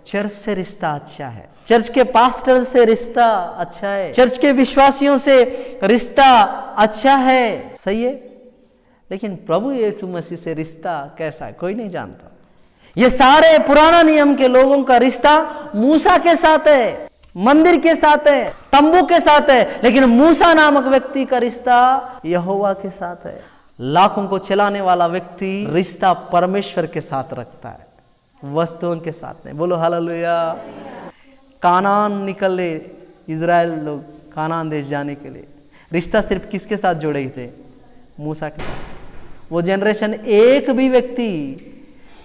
Church से रिश्ता अच्छा है, चर्च के पास्टर से रिश्ता अच्छा है, चर्च के विश्वासियों से रिश्ता अच्छा है, सही है। लेकिन प्रभु यीशु मसीह से रिश्ता कैसा है कोई नहीं जानता। ये सारे पुराना नियम के लोगों का रिश्ता मूसा के साथ है, मंदिर के साथ है, तंबू के साथ है, लेकिन मूसा नामक व्यक्ति का रिश्ता यहोवा के साथ है। लाखों को चलाने वाला व्यक्ति रिश्ता परमेश्वर के साथ रखता है, वस्तुओं के साथ नहीं। बोलो हालेलुया। कानान निकले इजराइल लोग कानान देश जाने के लिए, रिश्ता सिर्फ किसके साथ जोड़े थे? मूसा के साथ। वो जनरेशन एक भी व्यक्ति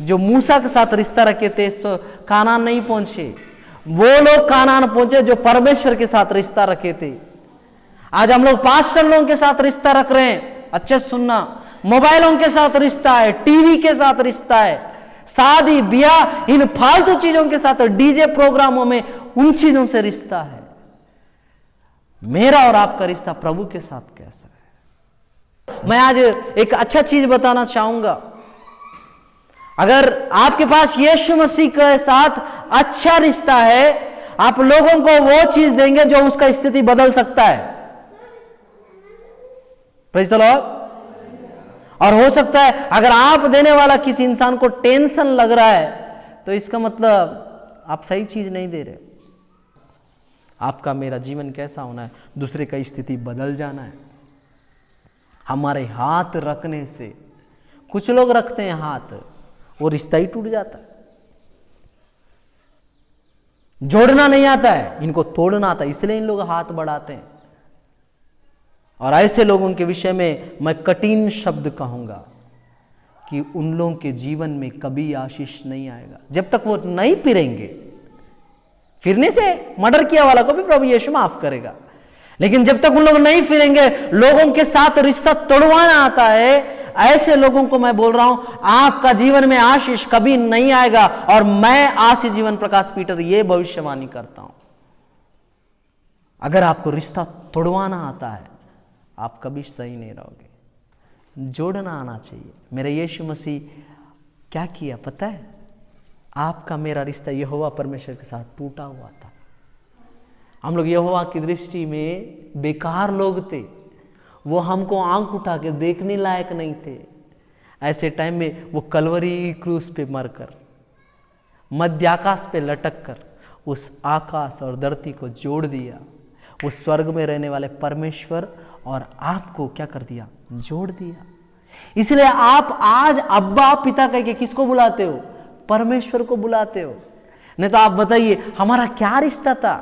जो मूसा के साथ रिश्ता रखे थे कानान नहीं पहुंचे। वो लोग कानान पहुंचे जो परमेश्वर के साथ रिश्ता रखे थे। आज हम लोग पास्टर लोगों के साथ रिश्ता रख रहे हैं, अच्छे सुनना, मोबाइलों के साथ रिश्ता है, टीवी के साथ रिश्ता है, शादी ब्याह इन फालतू चीजों के साथ, डीजे प्रोग्रामों में उन चीजों से रिश्ता है। मेरा और आपका रिश्ता प्रभु के साथ कैसा है? मैं आज एक अच्छा चीज बताना चाहूंगा। अगर आपके पास यीशु मसीह के साथ अच्छा रिश्ता है, आप लोगों को वो चीज देंगे जो उसका स्थिति बदल सकता है। Praise the Lord. और हो सकता है अगर आप देने वाला किसी इंसान को टेंशन लग रहा है, तो इसका मतलब आप सही चीज नहीं दे रहे। आपका मेरा जीवन कैसा होना है? दूसरे का स्थिति बदल जाना है। हमारे हाथ रखने से, कुछ लोग रखते हैं हाथ, वो रिश्ता ही टूट जाता है। जोड़ना नहीं आता है, इनको तोड़ना आता है, इसलिए इन लोग हाथ बढ़ाते हैं। और ऐसे लोगों के विषय में मैं कठिन शब्द कहूंगा कि उन लोगों के जीवन में कभी आशीष नहीं आएगा जब तक वो नहीं फिरेंगे। फिरने से मर्डर किया वाला को भी प्रभु यीशु माफ करेगा, लेकिन जब तक उन लोग नहीं फिरेंगे, लोगों के साथ रिश्ता तोड़वाना आता है, ऐसे लोगों को मैं बोल रहा हूं आपका जीवन में आशीष कभी नहीं आएगा। और मैं आशीष जीवन प्रकाश पीटर ये भविष्यवाणी करता हूं, अगर आपको रिश्ता तोड़वाना आता है आप कभी सही नहीं रहोगे। जोड़ना आना चाहिए। मेरा यीशु मसीह क्या किया पता है? आपका मेरा रिश्ता यहोवा परमेश्वर के साथ टूटा हुआ था। हम लोग यहोवा की दृष्टि में बेकार लोग थे, वो हमको आंख उठा के देखने लायक नहीं थे। ऐसे टाइम में वो कलवरी क्रूस पे मरकर, मध्य आकाश पे लटक कर उस आकाश और धरती को जोड़ दिया। उस स्वर्ग में रहने वाले परमेश्वर और आपको क्या कर दिया? जोड़ दिया। इसलिए आप आज अब्बा पिता कह के किसको बुलाते हो? परमेश्वर को बुलाते हो। नहीं तो आप बताइए हमारा क्या रिश्ता था?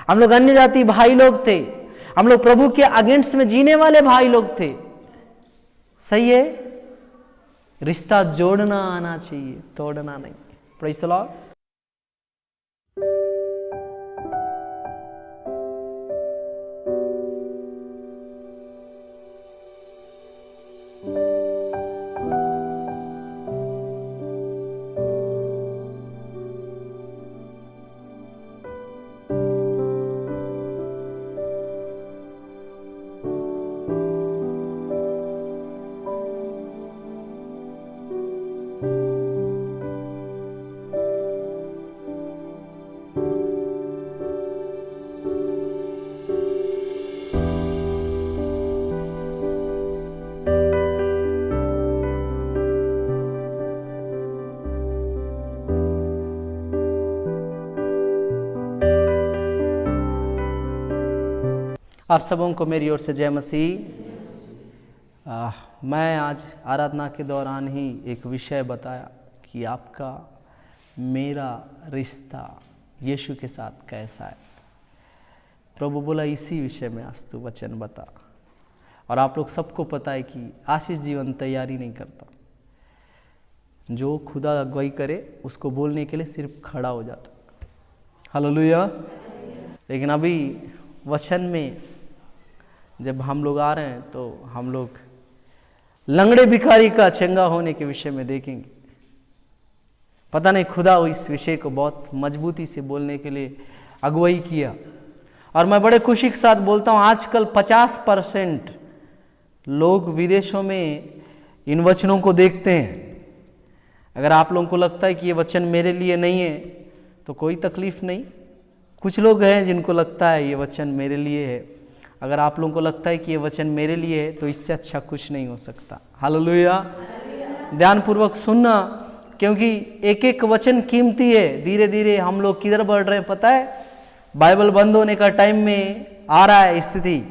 हम लोग अन्य जाति भाई लोग थे, हम लोग प्रभु के अगेंस्ट में जीने वाले भाई लोग थे। सही है, रिश्ता जोड़ना आना चाहिए, तोड़ना नहीं। Praise the Lord. आप सबों को मेरी ओर से जय मसीह। मैं आज आराधना के दौरान ही एक विषय बताया कि आपका मेरा रिश्ता यीशु के साथ कैसा है। प्रभु बोला इसी विषय में आज तू वचन बता। और आप लोग सबको पता है कि आशीष जीवन तैयारी नहीं करता, जो खुदा अगुवाई करे उसको बोलने के लिए सिर्फ खड़ा हो जाता। हालेलुया। लेकिन अभी वचन में जब हम लोग आ रहे हैं तो हम लोग लंगड़े भिखारी का चंगा होने के विषय में देखेंगे। पता नहीं खुदा इस विषय को बहुत मजबूती से बोलने के लिए अगुवाई किया। और मैं बड़े खुशी के साथ बोलता हूँ आजकल 50% लोग विदेशों में इन वचनों को देखते हैं। अगर आप लोगों को लगता है कि ये वचन मेरे लिए नहीं है तो कोई तकलीफ नहीं। कुछ लोग हैं जिनको लगता है ये वचन मेरे लिए है। अगर आप लोगों को लगता है कि ये वचन मेरे लिए है तो इससे अच्छा कुछ नहीं हो सकता। हालेलुया। ध्यानपूर्वक सुनना, क्योंकि एक एक वचन कीमती है। धीरे धीरे हम लोग किधर बढ़ रहे हैं पता है? बाइबल बंद होने का टाइम में आ रहा है स्थिति।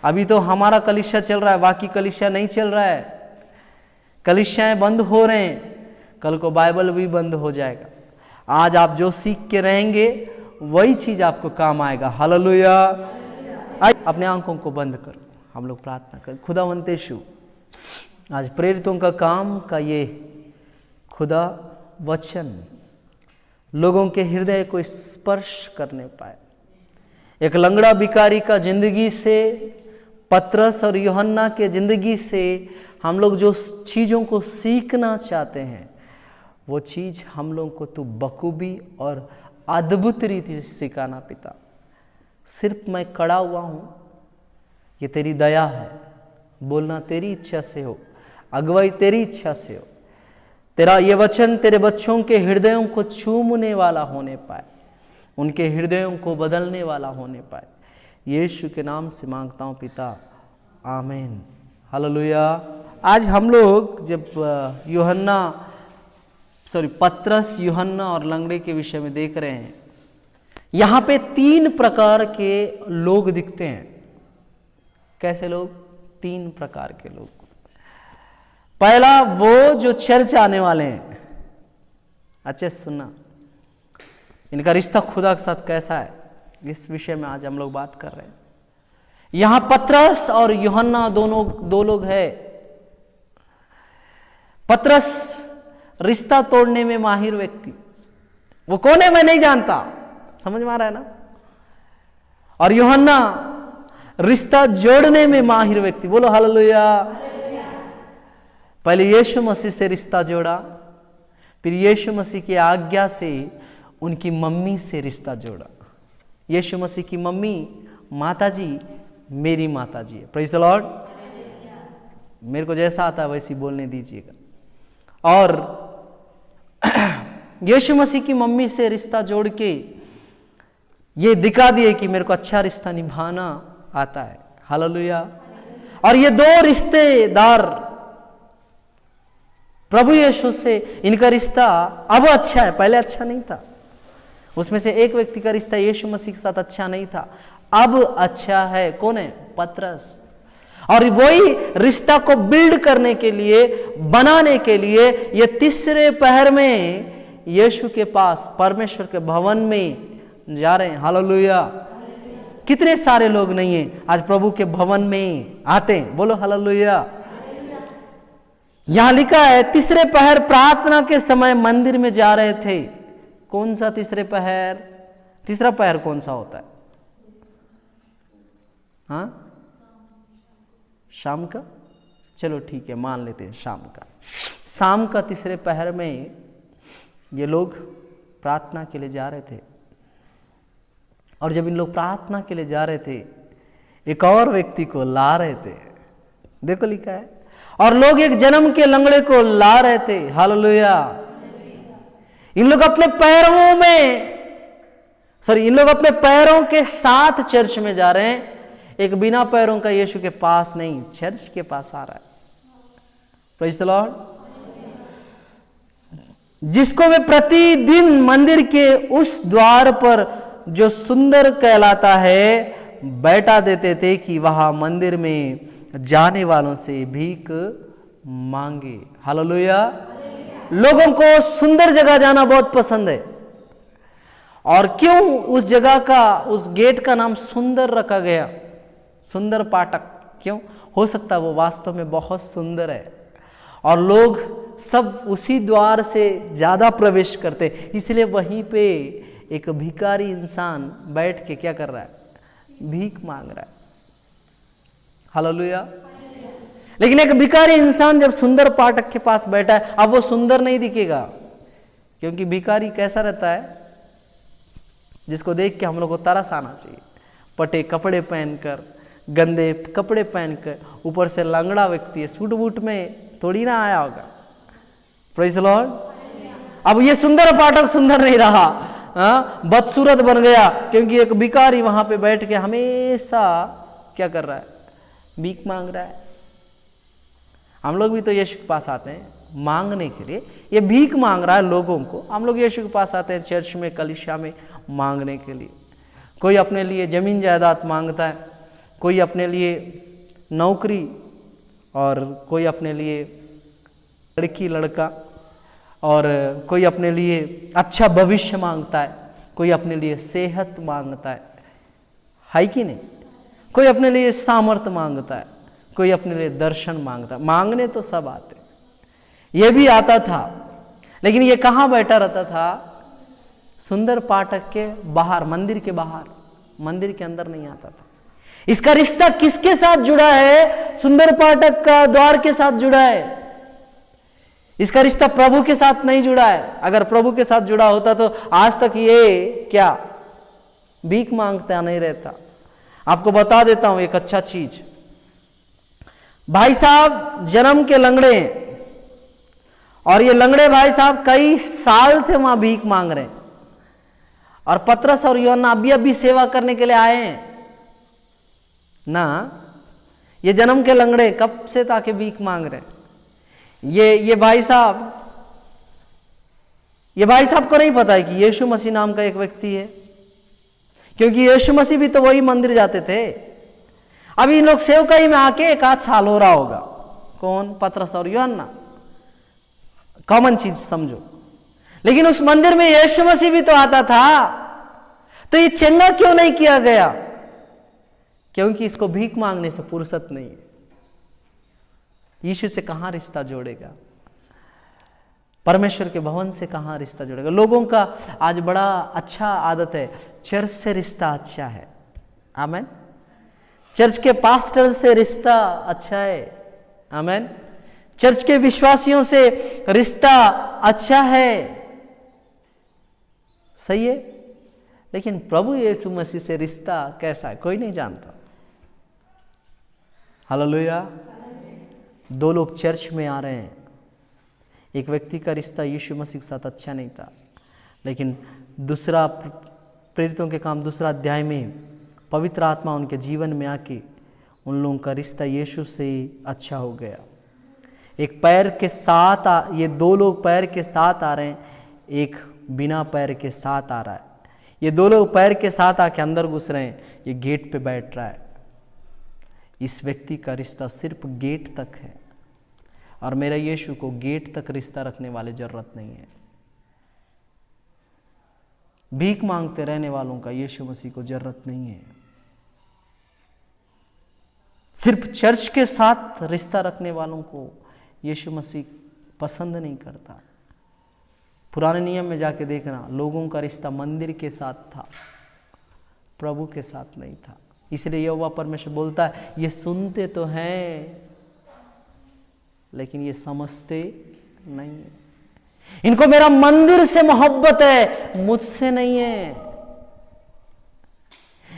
अभी तो हमारा कलीसिया चल रहा है, बाकी कलीसिया नहीं चल रहा है। कलीसियाएं बंद हो रहे हैं, कल को बाइबल भी बंद हो जाएगा। आज आप जो सीख के रहेंगे वही चीज आपको काम आएगा। हालेलुया। अपने आंखों को बंद करो, हम लोग प्रार्थना करें। खुदावंत यीशु, आज प्रेरितों का काम का ये खुदा वचन लोगों के हृदय को स्पर्श करने पाए। एक लंगड़ा भिखारी का जिंदगी से, पतरस और यूहन्ना के जिंदगी से हम लोग जो चीज़ों को सीखना चाहते हैं वो चीज़ हम लोगों को तू बखूबी और अद्भुत रीति से सिखाना पिता। सिर्फ मैं खड़ा हुआ हूँ, ये तेरी दया है। बोलना तेरी इच्छा से हो, अगुवाई तेरी इच्छा से हो। तेरा ये वचन तेरे बच्चों के हृदयों को छूमने वाला होने पाए, उनके हृदयों को बदलने वाला होने पाए। यीशु के नाम से मांगता हूँ पिता, आमीन। हालेलुया। आज हम लोग जब पतरस, यूहन्ना और लंगड़े के विषय में देख रहे हैं, यहाँ पे 3 प्रकार के लोग दिखते हैं। कैसे लोग? 3 प्रकार के लोग। पहला, वो जो चर्च आने वाले हैं। अच्छे से सुनना, इनका रिश्ता खुदा के साथ कैसा है, इस विषय में आज हम लोग बात कर रहे हैं। यहां पतरस और यूहन्ना दो लोग हैं। पतरस रिश्ता तोड़ने में माहिर व्यक्ति, वो कौन है मैं नहीं जानता, समझ में आ रहा है ना? और यूहन्ना रिश्ता जोड़ने में माहिर व्यक्ति। बोलो हालेलुया। पहले यीशु मसीह से रिश्ता जोड़ा, फिर यीशु मसीह की आज्ञा से उनकी मम्मी से रिश्ता जोड़ा। यीशु मसीह की मम्मी माताजी मेरी माताजी है। Praise the Lord. मेरे को जैसा आता है वैसी बोलने दीजिएगा। और यीशु मसीह की मम्मी से रिश्ता जोड़ के ये दिखा दिए कि मेरे को अच्छा रिश्ता निभाना आता है। हालेलुया। और ये 2 रिश्तेदार प्रभु यीशु से, इनका रिश्ता अब अच्छा है, पहले अच्छा नहीं था। उसमें से एक व्यक्ति का रिश्ता यीशु मसीह के साथ अच्छा नहीं था, अब अच्छा है। कौन है? पतरस। और वही रिश्ता को बिल्ड करने के लिए, बनाने के लिए ये तीसरे पहर में यीशु के पास, परमेश्वर के भवन में जा रहे हैं। हालेलुया। कितने सारे लोग नहीं हैं आज प्रभु के भवन में आते हैं। बोलो हालेलुया। यहां लिखा है तीसरे पहर प्रार्थना के समय मंदिर में जा रहे थे। कौन सा तीसरे पहर? तीसरा पहर कौन सा होता है? हाँ, शाम का। चलो ठीक है, मान लेते हैं शाम का। शाम का तीसरे पहर में ये लोग प्रार्थना के लिए जा रहे थे। और जब इन लोग प्रार्थना के लिए जा रहे थे, एक और व्यक्ति को ला रहे थे। देखो लिखा है, और लोग एक जन्म के लंगड़े को ला रहे थे। हालेलुया। इन लोग अपने पैरों के साथ चर्च में जा रहे हैं। एक बिना पैरों का यीशु के पास नहीं, चर्च के पास आ रहा है। Praise the Lord. जिसको वे प्रतिदिन मंदिर के उस द्वार पर जो सुंदर कहलाता है बैठा देते थे कि वहां मंदिर में जाने वालों से भीख मांगे। हालेलुया। लोगों को सुंदर जगह जाना बहुत पसंद है। और क्यों उस जगह का, उस गेट का नाम सुंदर रखा गया? सुंदर फाटक। क्यों? हो सकता है वो वास्तव में बहुत सुंदर है और लोग सब उसी द्वार से ज्यादा प्रवेश करते, इसलिए वहीं पे एक भिखारी इंसान बैठ के क्या कर रहा है? भीख मांग रहा है। हालेलुया। लेकिन एक भिखारी इंसान जब सुंदर फाटक के पास बैठा है, अब वो सुंदर नहीं दिखेगा, क्योंकि भिखारी कैसा रहता है जिसको देख के हम लोग को तरस आना चाहिए। पटे कपड़े पहनकर, गंदे कपड़े पहनकर, ऊपर से लंगड़ा व्यक्ति है, सूट बूट में थोड़ी ना आया होगा। Praise the Lord. अब ये सुंदर फाटक सुंदर नहीं रहा, बदसूरत बन गया, क्योंकि एक भिखारी वहां पे बैठ के हमेशा क्या कर रहा है, भीख मांग रहा है। हम लोग भी तो यीशु के पास आते हैं मांगने के लिए, ये भीख मांग रहा है लोगों को। हम लोग यीशु के पास आते हैं चर्च में, कलीसिया में मांगने के लिए। कोई अपने लिए जमीन जायदाद मांगता है, कोई अपने लिए नौकरी, और कोई अपने लिए लड़की लड़का, और कोई अपने लिए अच्छा भविष्य मांगता है, कोई अपने लिए सेहत मांगता है कि नहीं? कोई अपने लिए सामर्थ्य मांगता है, कोई अपने लिए दर्शन मांगता है। मांगने तो सब आते, ये भी आता था, लेकिन ये कहाँ बैठा रहता था? सुंदर फाटक के बाहर, मंदिर के बाहर, मंदिर के अंदर नहीं आता था। इसका रिश्ता किसके साथ जुड़ा है? सुंदर फाटक का द्वार के साथ जुड़ा है। इसका रिश्ता प्रभु के साथ नहीं जुड़ा है। अगर प्रभु के साथ जुड़ा होता तो आज तक ये क्या भीख मांगता नहीं रहता। आपको बता देता हूं एक अच्छा चीज, भाई साहब जन्म के लंगड़े हैं, और ये लंगड़े भाई साहब कई साल से वहां भीख मांग रहे हैं, और पतरस और यूहन्ना अभी सेवा करने के लिए आए हैं ना। ये जन्म के लंगड़े कब से ताकि भीख मांग रहे हैं। ये भाई साहब को नहीं पता है कि यीशु मसीह नाम का एक व्यक्ति है, क्योंकि यीशु मसीह भी तो वही मंदिर जाते थे। अभी इन लोग सेवकाई में आके 1 साल हो रहा होगा। कौन? पतरस और यूहन्ना। कॉमन चीज समझो। लेकिन उस मंदिर में यीशु मसीह भी तो आता था, तो ये चंगा क्यों नहीं किया गया? क्योंकि इसको भीख मांगने से फुर्सत नहीं है। यीशु से कहां रिश्ता जोड़ेगा? परमेश्वर के भवन से कहां रिश्ता जोड़ेगा? लोगों का आज बड़ा अच्छा आदत है, चर्च से रिश्ता अच्छा है। आमेन। चर्च के पास्टर से रिश्ता अच्छा है। आमेन। चर्च के विश्वासियों से रिश्ता अच्छा है। सही है। लेकिन प्रभु यीशु मसीह से रिश्ता कैसा है कोई नहीं जानता। हालेलुया। 2 लोग चर्च में आ रहे हैं, एक व्यक्ति का रिश्ता यीशु मसीह के साथ अच्छा नहीं था, लेकिन दूसरा प्रेरितों के काम 2 अध्याय में पवित्र आत्मा उनके जीवन में आके उन लोगों का रिश्ता यीशु से अच्छा हो गया। एक पैर के साथ ये 2 लोग पैर के साथ आ रहे हैं, एक बिना पैर के साथ आ रहा है। ये 2 लोग पैर के साथ आके अंदर घुस रहे हैं, ये गेट पे बैठ रहा है। इस व्यक्ति का रिश्ता सिर्फ गेट तक है, और मेरा यीशु को गेट तक रिश्ता रखने वाले जरूरत नहीं है। भीख मांगते रहने वालों का यीशु मसीह को जरूरत नहीं है। सिर्फ चर्च के साथ रिश्ता रखने वालों को यीशु मसीह पसंद नहीं करता। पुराने नियम में जाके देखना, लोगों का रिश्ता मंदिर के साथ था, प्रभु के साथ नहीं था। इसलिए यहोवा परमेश्वर बोलता है, ये सुनते तो हैं लेकिन ये समझते नहीं है। इनको मेरा मंदिर से मोहब्बत है, मुझसे नहीं है।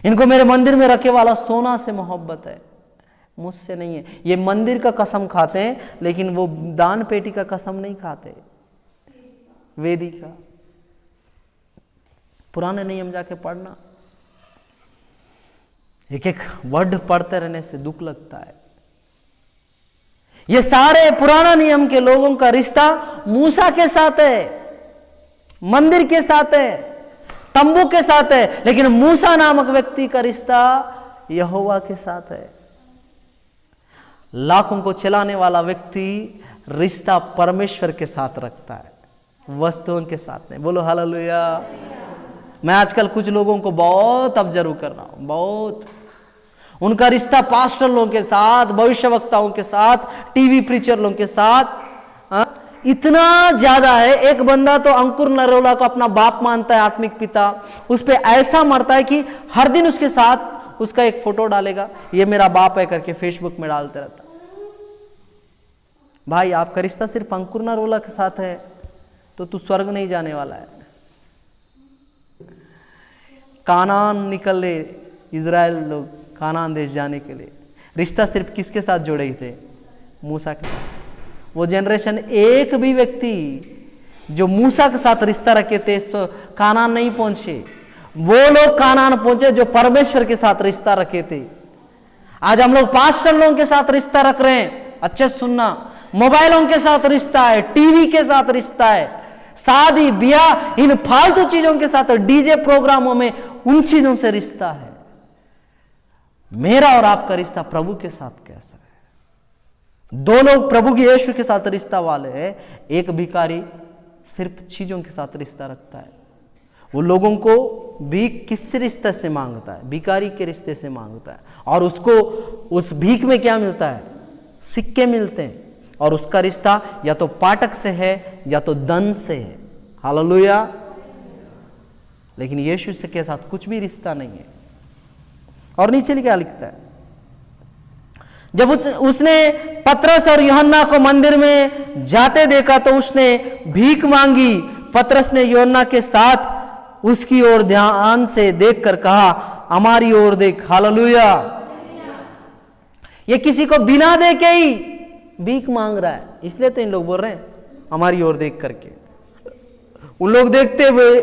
इनको मेरे मंदिर में रखे वाला सोना से मोहब्बत है, मुझसे नहीं है। ये मंदिर का कसम खाते हैं, लेकिन वो दान पेटी का कसम नहीं खाते, वेदी का। पुराने नियम जाके पढ़ना, एक एक वर्ड पढ़ते रहने से दुख लगता है। ये सारे पुराना नियम के लोगों का रिश्ता मूसा के साथ है, मंदिर के साथ है, तंबू के साथ है, लेकिन मूसा नामक व्यक्ति का रिश्ता यहोवा के साथ है। लाखों को चलाने वाला व्यक्ति रिश्ता परमेश्वर के साथ रखता है, वस्तुओं के साथ नहीं। बोलो हालेलुया। मैं आजकल कुछ लोगों को बहुत ऑब्जर्व कर रहा हूं, बहुत। उनका रिश्ता पास्टर लोगों के साथ, भविष्यवक्ताओं के साथ, टीवी प्रीचर लोगों के साथ इतना ज्यादा है। एक बंदा तो अंकुर नरोला को अपना बाप मानता है, आत्मिक पिता। उस पे ऐसा मरता है कि हर दिन उसके साथ उसका एक फोटो डालेगा, ये मेरा बाप है करके फेसबुक में डालते रहता। भाई आपका रिश्ता सिर्फ अंकुर नरोला के साथ है तो तू स्वर्ग नहीं जाने वाला है। कानान निकले इजराइल लोग कानान देश जाने के लिए, रिश्ता सिर्फ किसके साथ जुड़े थे? मूसा के साथ। वो जनरेशन एक भी व्यक्ति जो मूसा के साथ रिश्ता रखे थे कानान नहीं पहुंचे, वो लोग कानान पहुंचे जो परमेश्वर के साथ रिश्ता रखे थे। आज हम लोग पास्टर लोगों के साथ रिश्ता रख रहे हैं, अच्छे सुनना, मोबाइलों के साथ रिश्ता है, टीवी के साथ रिश्ता है, शादी ब्याह इन फालतू चीजों के साथ, डीजे प्रोग्रामों में उन चीजों से रिश्ता है। मेरा और आपका रिश्ता प्रभु के साथ कैसा है? दो लोग प्रभु की यीशु के साथ रिश्ता वाले हैं, एक भिखारी सिर्फ चीजों के साथ रिश्ता रखता है। वो लोगों को भीख किस रिश्ते से मांगता है? भिखारी के रिश्ते से मांगता है, और उसको उस भीख में क्या मिलता है? सिक्के मिलते हैं, और उसका रिश्ता या तो पाठक से है या तो धन से है। हालेलुया। लेकिन यीशु से के साथ कुछ भी रिश्ता नहीं है। और नीचे क्या लिखता है? जब उसने पतरस और यूहन्ना को मंदिर में जाते देखा तो उसने भीख मांगी। पतरस ने यूहन्ना के साथ उसकी ओर ध्यान से देखकर कहा, हमारी ओर देख। हालेलुया। ये किसी को बिना देखे ही भीख मांग रहा है, इसलिए तो इन लोग बोल रहे हैं हमारी ओर देख करके। उन लोग देखते हुए,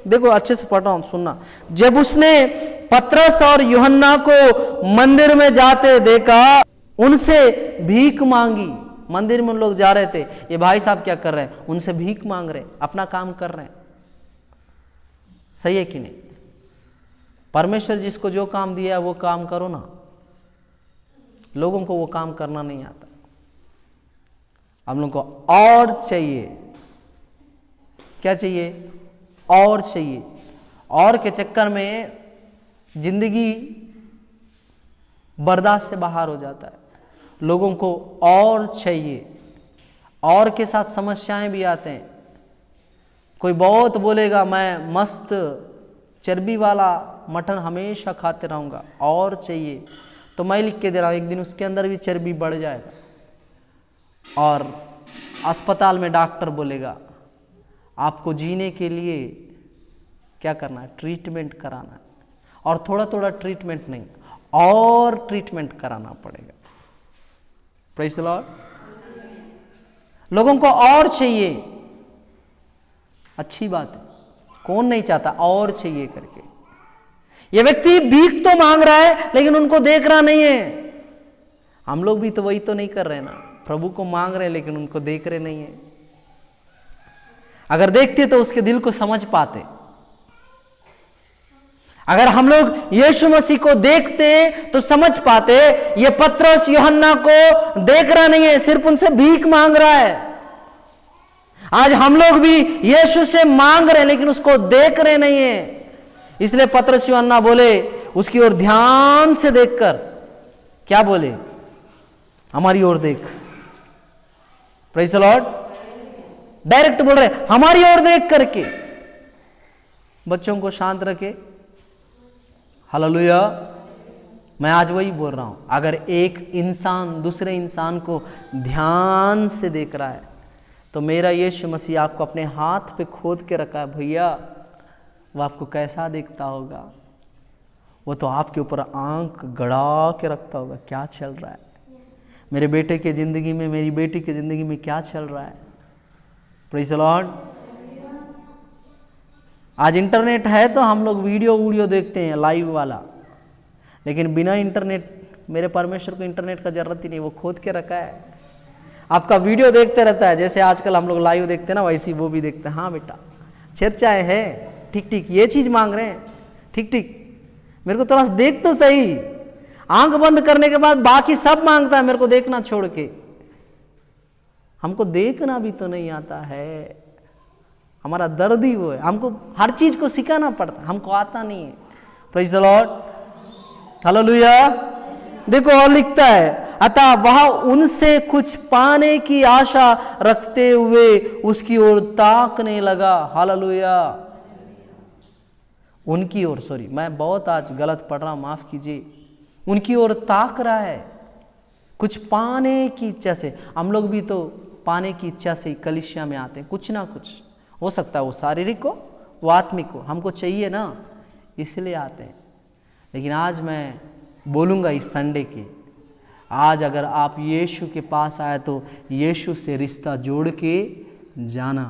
देखो अच्छे से पढ़ रहा हूं, सुनना। जब उसने पतरस और यूहन्ना को मंदिर में जाते देखा, उनसे भीख मांगी। मंदिर में उन लोग जा रहे थे, ये भाई साहब क्या कर रहे हैं? उनसे भीख मांग रहे हैं, अपना काम कर रहे हैं। सही है कि नहीं? परमेश्वर जिसको जो काम दिया है वो काम करो ना। लोगों को वो काम करना नहीं आता। हम लोग को और चाहिए, क्या चाहिए? और चाहिए। और के चक्कर में जिंदगी बर्दाश्त से बाहर हो जाता है। लोगों को और चाहिए, और के साथ समस्याएं भी आते हैं। कोई बहुत बोलेगा मैं मस्त चर्बी वाला मटन हमेशा खाते रहूंगा, और चाहिए। तो मैं लिख के दे रहा हूं, एक दिन उसके अंदर भी चर्बी बढ़ जाएगा, और अस्पताल में डॉक्टर बोलेगा आपको जीने के लिए क्या करना है? ट्रीटमेंट कराना है। और थोड़ा थोड़ा ट्रीटमेंट नहीं, और ट्रीटमेंट कराना पड़ेगा। Praise the Lord. लोगों को और चाहिए, अच्छी बात है, कौन नहीं चाहता और चाहिए करके। ये व्यक्ति भीख तो मांग रहा है, लेकिन उनको देख रहा नहीं है। हम लोग भी तो वही तो नहीं कर रहे ना, प्रभु को मांग रहे हैं लेकिन उनको देख रहे नहीं है। अगर देखते तो उसके दिल को समझ पाते। अगर हम लोग यीशु मसीह को देखते तो समझ पाते, ये पतरस यूहन्ना को देख रहा नहीं है, सिर्फ उनसे भीख मांग रहा है। आज हम लोग भी यीशु से मांग रहे हैं लेकिन उसको देख रहे नहीं है। इसलिए पतरस यूहन्ना बोले, उसकी ओर ध्यान से देखकर क्या बोले? हमारी ओर देख। Praise the Lord. डायरेक्ट बोल रहे हमारी ओर देख करके। बच्चों को शांत रखे। हालेलुया। मैं आज वही बोल रहा हूं, अगर एक इंसान दूसरे इंसान को ध्यान से देख रहा है तो मेरा यीशु मसीह आपको अपने हाथ पे खोद के रखा है भैया, वो आपको कैसा देखता होगा? वो तो आपके ऊपर आंख गड़ा के रखता होगा, क्या चल रहा है मेरे बेटे की ज़िंदगी में, मेरी बेटी की ज़िंदगी में क्या चल रहा है। Praise the Lord. आज इंटरनेट है तो हम लोग वीडियो देखते हैं लाइव वाला, लेकिन बिना इंटरनेट, मेरे परमेश्वर को इंटरनेट का जरूरत ही नहीं, वो खोद के रखा है। आपका वीडियो देखते रहता है, जैसे आजकल हम लोग लाइव देखते हैं ना, वैसी वो भी देखते हैं। हाँ बेटा चर्चाएं है, ठीक ठीक, ये चीज़ मांग रहे हैं, ठीक ठीक, मेरे को थोड़ा देख तो सही। आंख बंद करने के बाद बाकी सब मांगता है, मेरे को देखना छोड़ के। हमको देखना भी तो नहीं आता है, हमारा दर्द ही वो है। हमको हर चीज को सिखाना पड़ता है, हमको आता नहीं है। Praise the Lord. हालेलुया। देखो और लिखता है, अतः वह उनसे कुछ पाने की आशा रखते हुए उसकी ओर ताकने लगा। हालेलुया। उनकी ओर, सॉरी मैं बहुत आज गलत पढ़ रहा हूं, माफ कीजिए। उनकी ओर ताक रहा है, कुछ पाने की इच्छा से। हम लोग भी तो पाने की इच्छा से कलीसिया में आते हैं, कुछ ना कुछ हो सकता है, वो शारीरिक हो, वो आत्मिक हो, हमको चाहिए ना, इसलिए आते हैं। लेकिन आज मैं बोलूँगा इस संडे के, आज अगर आप यीशु के पास आए तो यीशु से रिश्ता जोड़ के जाना।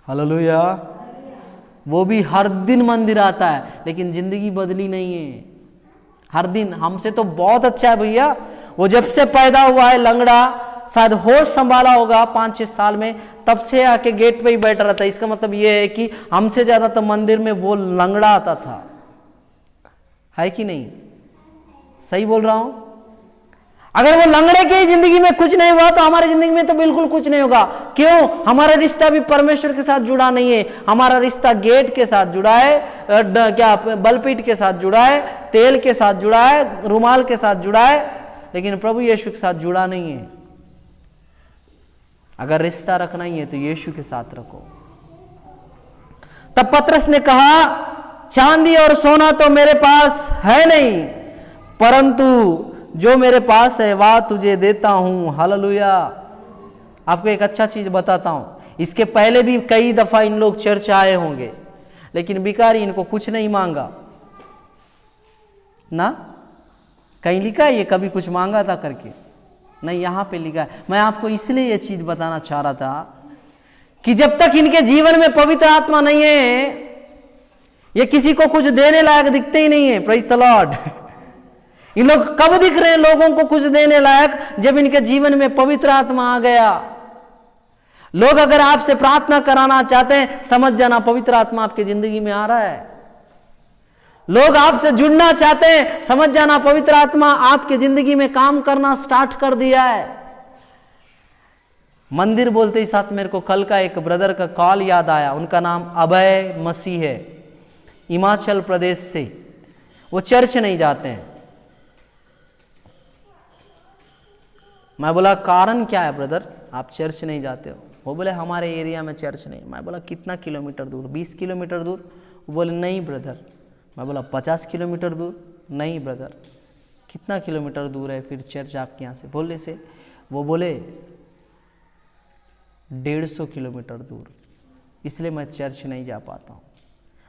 हालेलुया। वो भी हर दिन मंदिर आता है, लेकिन जिंदगी बदली नहीं है। हर दिन हमसे तो बहुत अच्छा है भैया। वो जब से पैदा हुआ है लंगड़ा, शायद होश संभाला होगा 5-6 साल में, तब से आके गेट पे ही बैठा रहता है। इसका मतलब ये है कि हमसे ज्यादा तो मंदिर में वो लंगड़ा आता था, है कि नहीं? सही बोल रहा हूं? अगर वो लंगड़े की जिंदगी में कुछ नहीं हुआ तो हमारी जिंदगी में तो बिल्कुल कुछ नहीं होगा। क्यों? हमारा रिश्ता भी परमेश्वर के साथ जुड़ा नहीं है। हमारा रिश्ता गेट के साथ जुड़ा है, क्या बलपीठ के साथ जुड़ा है, तेल के साथ जुड़ा है, रुमाल के साथ जुड़ा है, लेकिन प्रभु यीशु के साथ जुड़ा नहीं है। अगर रिश्ता रखना ही है तो यीशु के साथ रखो। तब पतरस ने कहा, चांदी और सोना तो मेरे पास है नहीं, परंतु जो मेरे पास है वह तुझे देता हूं। हालेलुया। आपको एक अच्छा चीज बताता हूं, इसके पहले भी कई दफा इन लोग चर्च आए होंगे, लेकिन भिखारी इनको कुछ नहीं मांगा ना। कहीं लिखा है ये कभी कुछ मांगा था करके? नहीं, यहां पे लिखा है। मैं आपको इसलिए ये चीज बताना चाह रहा था कि जब तक इनके जीवन में पवित्र आत्मा नहीं है, ये किसी को कुछ देने लायक दिखते ही नहीं है। Praise the Lord. इन लोग कब दिख रहे हैं लोगों को कुछ देने लायक? जब इनके जीवन में पवित्र आत्मा आ गया। लोग अगर आपसे प्रार्थना कराना चाहते हैं, समझ जाना पवित्र आत्मा आपकी जिंदगी में आ रहा है। लोग आपसे जुड़ना चाहते हैं, समझ जाना पवित्र आत्मा आपकी जिंदगी में काम करना स्टार्ट कर दिया है। मंदिर बोलते ही साथ मेरे को कल का एक ब्रदर का कॉल याद आया। उनका नाम अभय मसीह है, हिमाचल प्रदेश से। वो चर्च नहीं जाते हैं। मैं बोला कारण क्या है ब्रदर, आप चर्च नहीं जाते हो? वो बोले हमारे एरिया में चर्च नहीं। मैं बोला कितना किलोमीटर दूर? 20 किलोमीटर दूर? वो बोले नहीं ब्रदर। मैं बोला 50 किलोमीटर दूर? नहीं ब्रदर। कितना किलोमीटर दूर है फिर चर्च आपके यहाँ से? बोलने से वो बोले 150 किलोमीटर दूर, इसलिए मैं चर्च नहीं जा पाता हूँ।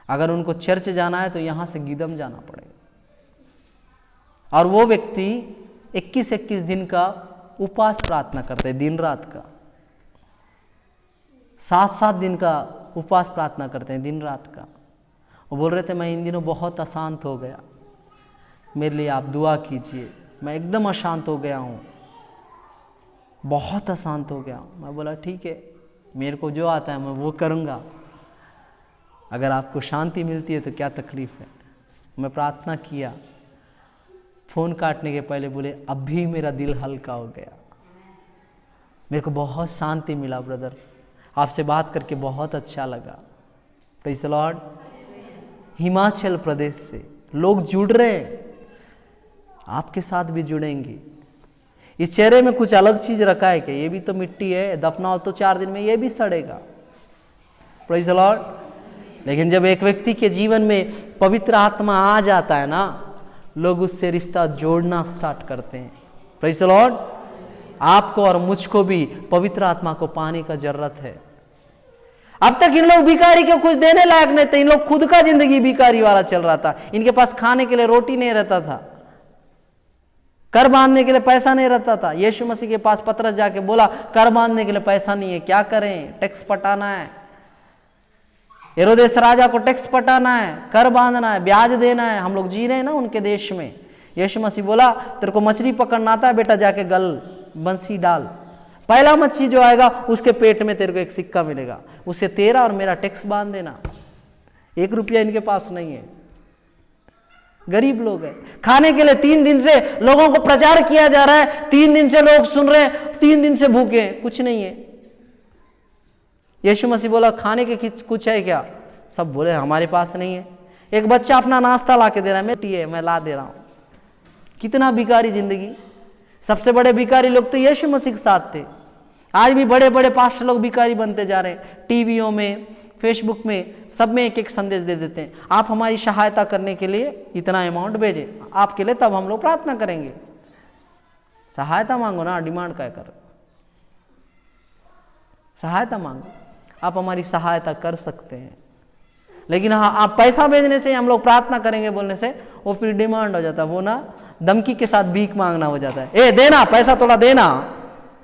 अगर उनको चर्च जाना है तो यहाँ से गीदम जाना पड़ेगा। और वो व्यक्ति 21-21 दिन का उपवास प्रार्थना करते हैं, दिन रात का। 7-7 दिन का उपवास प्रार्थना करते हैं, दिन रात का। वो बोल रहे थे मैं इन दिनों बहुत अशांत हो गया, मेरे लिए आप दुआ कीजिए। मैं एकदम अशांत हो गया हूँ, बहुत अशांत हो गया हूँ। मैं बोला ठीक है, मेरे को जो आता है मैं वो करूँगा। अगर आपको शांति मिलती है तो क्या तकलीफ़ है। मैं प्रार्थना किया। फ़ोन काटने के पहले बोले अभी मेरा दिल हल्का हो गया, मेरे को बहुत शांति मिला ब्रदर, आपसे बात करके बहुत अच्छा लगा। Praise the Lord. Himachal Pradesh से लोग जुड़ रहे हैं, आपके साथ भी जुड़ेंगे। इस चेहरे में कुछ अलग चीज़ रखा है क्या? ये भी तो मिट्टी है, दफनाओ तो 4 दिन में ये भी सड़ेगा। Praise the Lord. लेकिन जब एक व्यक्ति के जीवन में पवित्र आत्मा आ जाता है ना, लोग उससे रिश्ता जोड़ना स्टार्ट करते हैं। Praise the Lord. आपको और मुझको भी पवित्र आत्मा को पाने का जरूरत है। अब तक इन लोग भिखारी को कुछ देने लायक नहीं थे। इन लोग खुद का जिंदगी भिखारी वाला चल रहा था। इनके पास खाने के लिए रोटी नहीं रहता था, कर बांधने के लिए पैसा नहीं रहता था। यीशु मसीह के पास पतरस जाके बोला कर बांधने के लिए पैसा नहीं है, क्या करें? टैक्स पटाना है, हेरोदेस राजा को टैक्स पटाना है, कर बांधना है, ब्याज देना है। हम लोग जी रहे हैं ना उनके देश में। यीशु मसीह बोला तेरे को मछली पकड़ना आता है बेटा, जाके गल बंसी डाल, पहला मच्छी जो आएगा उसके पेट में तेरे को एक सिक्का मिलेगा, उससे तेरा और मेरा टैक्स बांध देना। 1 रुपया इनके पास नहीं है, गरीब लोग हैं। खाने के लिए 3 दिन से लोगों को प्रचार किया जा रहा है, 3 दिन से लोग सुन रहे हैं, 3 दिन से भूखे हैं, कुछ नहीं है। यीशु मसीह बोला खाने के कुछ है क्या? सब बोले हमारे पास नहीं है। एक बच्चा अपना नाश्ता ला के दे रहा है, मैं ला दे रहा हूं। कितना भिखारी जिंदगी। सबसे बड़े भिखारी लोग तो यीशु मसीह के साथ थे। आज भी बड़े बड़े पास्टर लोग भिखारी बनते जा रहे हैं। टीवियों में, फेसबुक में, सब में एक एक संदेश दे देते हैं, आप हमारी सहायता करने के लिए इतना अमाउंट भेजें आपके लिए, तब हम लोग प्रार्थना करेंगे। सहायता मांगो ना, डिमांड क्या कर, सहायता मांगो। आप हमारी सहायता कर सकते हैं, लेकिन हाँ आप पैसा भेजने से हम लोग प्रार्थना करेंगे बोलने से वो फिर डिमांड हो जाता है। वो ना धमकी के साथ भीख मांगना हो जाता है। ए देना, पैसा थोड़ा देना,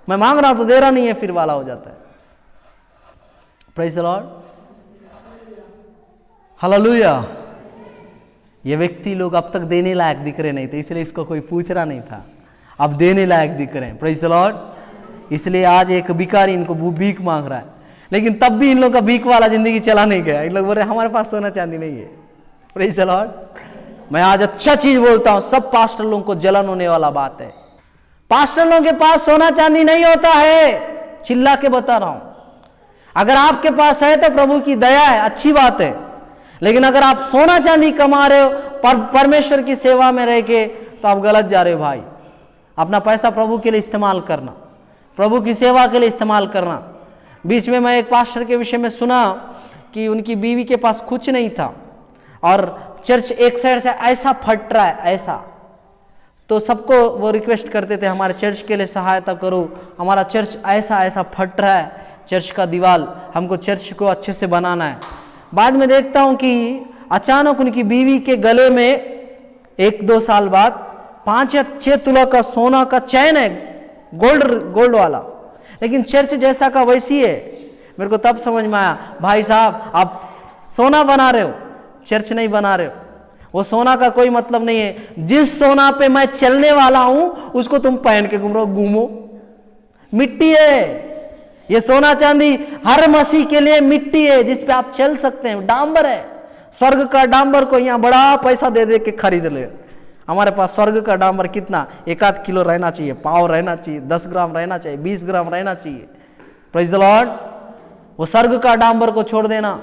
मैं मांग रहा हूं तो दे रहा नहीं है, फिर वाला हो जाता है। Praise the Lord. हालेलुया। ये व्यक्ति लोग अब तक देने लायक दिख रहे नहीं थे, इसलिए इसको कोई पूछ रहा नहीं था, अब देने लायक दिख रहे हैं। Praise the Lord. इसलिए आज एक भिखारी इनको भीख मांग रहा है, लेकिन तब भी इन लोग का भीख वाला जिंदगी चला नहीं गया। इन लोग बोल रहे हमारे पास सोना चांदी नहीं है। Praise the Lord. मैं आज अच्छा चीज बोलता हूं, सब पास्टर लोगों को जलन होने वाला बात है। पास्टर लोगों के पास सोना चांदी नहीं होता है, चिल्ला के बता रहा हूं। अगर आपके पास है तो प्रभु की दया है, अच्छी बात है। लेकिन अगर आप सोना चांदी कमा रहे हो परमेश्वर की सेवा में रह के, तो आप गलत जा रहे हो भाई। अपना पैसा प्रभु के लिए इस्तेमाल करना, प्रभु की सेवा के लिए इस्तेमाल करना। बीच में मैं एक पास्टर के विषय में सुना कि उनकी बीवी के पास कुछ नहीं था और चर्च एक साइड से ऐसा फट रहा है, ऐसा। तो सबको वो रिक्वेस्ट करते थे हमारे चर्च के लिए सहायता करो, हमारा चर्च ऐसा ऐसा फट रहा है, चर्च का दीवार, हमको चर्च को अच्छे से बनाना है। बाद में देखता हूं कि अचानक उनकी बीवी के गले में 1-2 साल बाद 5 या 6 तुला का सोना का चैन है, गोल्ड वाला, लेकिन चर्च जैसा का वैसी है। मेरे को तब समझ में आया, भाई साहब आप सोना बना रहे हो, चर्च नहीं बना रहे हो। वो सोना का कोई मतलब नहीं है। जिस सोना पे मैं चलने वाला हूं उसको तुम पहन के घूमो, मिट्टी है। ये सोना चांदी हर मसीह के लिए मिट्टी है जिस पे आप चल सकते हैं, डांबर है। स्वर्ग का डांबर को यहाँ बड़ा पैसा दे दे के खरीद ले। हमारे पास स्वर्ग का डांबर कितना, 1-8 किलो रहना चाहिए, पाव रहना चाहिए, 10 ग्राम रहना चाहिए, 20 ग्राम रहना चाहिए। Praise the Lord. वो स्वर्ग का डांबर को छोड़ देना।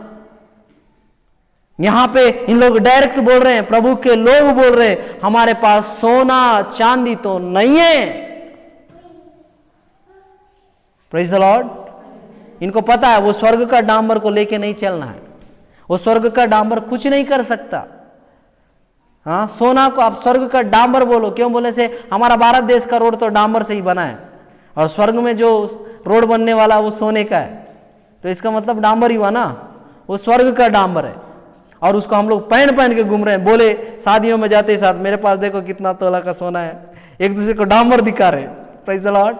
यहां पे इन लोग डायरेक्ट बोल रहे हैं, प्रभु के लोग बोल रहे हैं हमारे पास सोना चांदी तो नहीं है। Praise the Lord. इनको पता है वो स्वर्ग का डांबर को लेके नहीं चलना है। वो स्वर्ग का डांबर कुछ नहीं कर सकता। हाँ, सोना को आप स्वर्ग का डांबर बोलो, क्यों बोले से हमारा भारत देश का रोड तो डांबर से ही बना है और स्वर्ग में जो रोड बनने वाला वो सोने का है, तो इसका मतलब डांबर ही हुआ ना। वो स्वर्ग का डांबर है और उसको हम लोग पहन के घूम रहे हैं। बोले शादियों में जाते ही साथ मेरे पास देखो कितना तोला का सोना है, एक दूसरे को डांबर दिखा रहे। Praise the Lord.